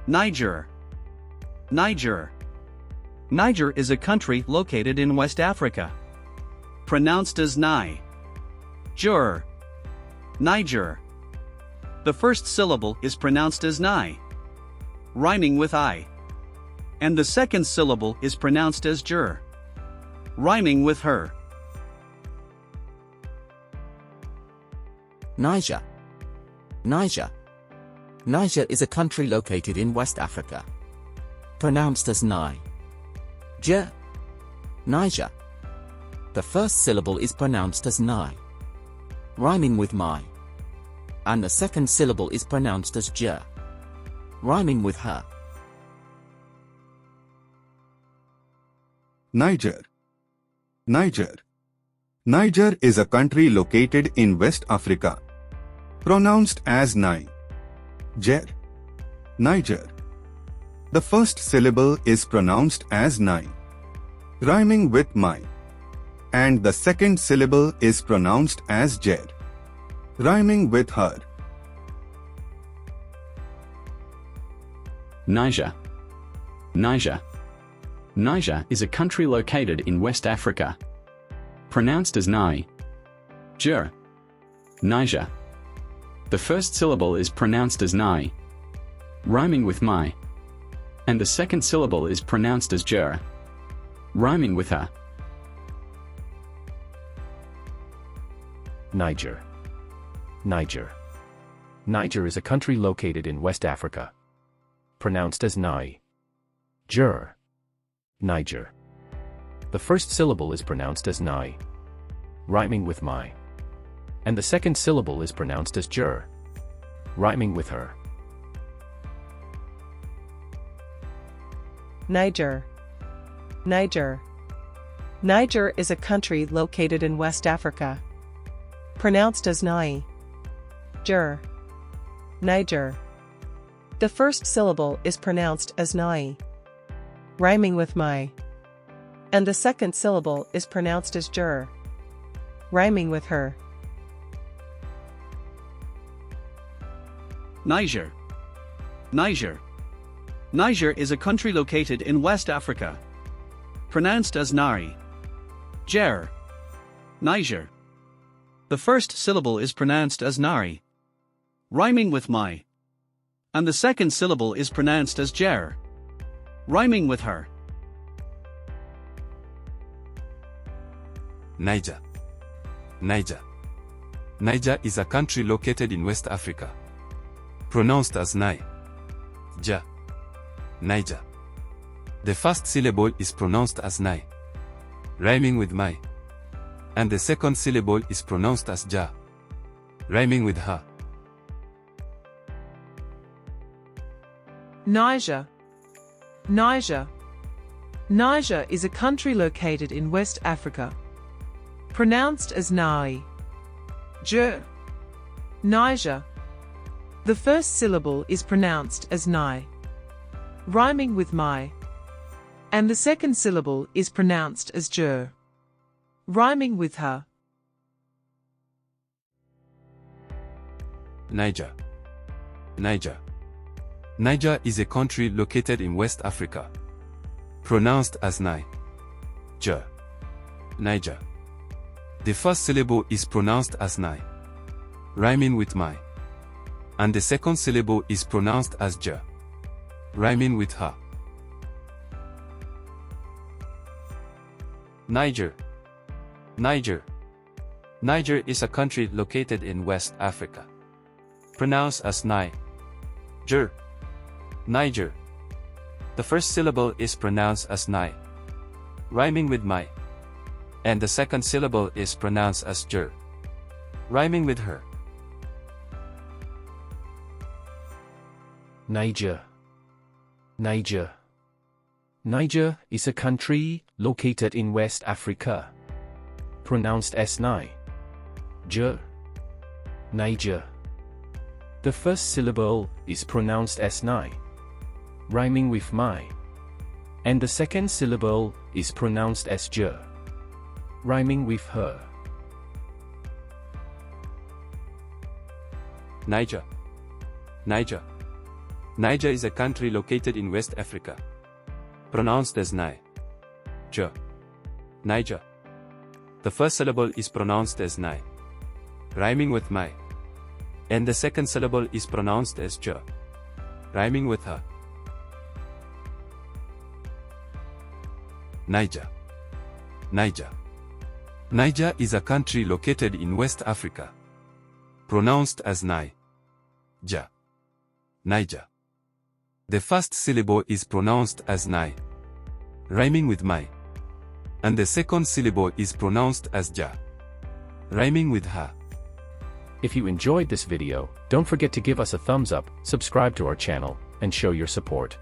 Niger. Niger. Niger is a country located in West Africa. Pronounced as Niger. Niger. The first syllable is pronounced as Ni, rhyming with I. And the second syllable is pronounced as Jur, rhyming with her. Niger. Niger. Niger is a country located in West Africa. Pronounced as Niger. Niger. The first syllable is pronounced as Ni, rhyming with my. And the second syllable is pronounced as J, rhyming with her. Niger. Niger. Niger is a country located in West Africa. Pronounced as Niger. Niger. The first syllable is pronounced as Ni, rhyming with my. And the second syllable is pronounced as Jer, rhyming with her. Niger. Niger. Niger is a country located in West Africa. Pronounced as Niger. Niger. The first syllable is pronounced as Ni, rhyming with my. And the second syllable is pronounced as Jer, rhyming with her. Niger. Niger. Niger is a country located in West Africa. Pronounced as Niger. Niger. The first syllable is pronounced as Ni, rhyming with my. And the second syllable is pronounced as Jur, rhyming with her. Niger. Niger. Niger is a country located in West Africa. Pronounced as Niger. Niger. The first syllable is pronounced as Ni, rhyming with my. And the second syllable is pronounced as Jur, rhyming with her. Niger. Niger. Niger is a country located in West Africa. Pronounced as Nari-Ger. Niger. The first syllable is pronounced as Nari, rhyming with my. And the second syllable is pronounced as Jer, rhyming with her. Niger. Niger. Niger is a country located in West Africa. Pronounced as Niger. Niger. The first syllable is pronounced as Ni, rhyming with my. And the second syllable is pronounced as Ja, rhyming with her. Niger. Niger. Niger is a country located in West Africa. Pronounced as Niger. Niger. The first syllable is pronounced as Ni, rhyming with my. And the second syllable is pronounced as Jer, rhyming with her. Niger. Niger. Niger is a country located in West Africa. Pronounced as Niger. Niger. The first syllable is pronounced as Ni, rhyming with my. And the second syllable is pronounced as Jer, rhyming with her. Niger. Niger. Niger is a country located in West Africa. Pronounced as Niger. Niger. The first syllable is pronounced as Ni, rhyming with my. And the second syllable is pronounced as Jer, rhyming with her. Niger. Niger. Niger is a country located in West Africa. Pronounced as Niger. Niger. The first syllable is pronounced as Ni, rhyming with my. And the second syllable is pronounced as Jer, rhyming with her. Niger. Niger. Niger is a country located in West Africa. Pronounced as Niger. Niger. The first syllable is pronounced as Ni, rhyming with my. And the second syllable is pronounced as J, rhyming with her. Niger. Niger. Niger is a country located in West Africa. Pronounced as Niger. Niger. The first syllable is pronounced as Ni, rhyming with my. And the second syllable is pronounced as Ja, rhyming with her. If you enjoyed this video, don't forget to give us a thumbs up, subscribe to our channel, and show your support.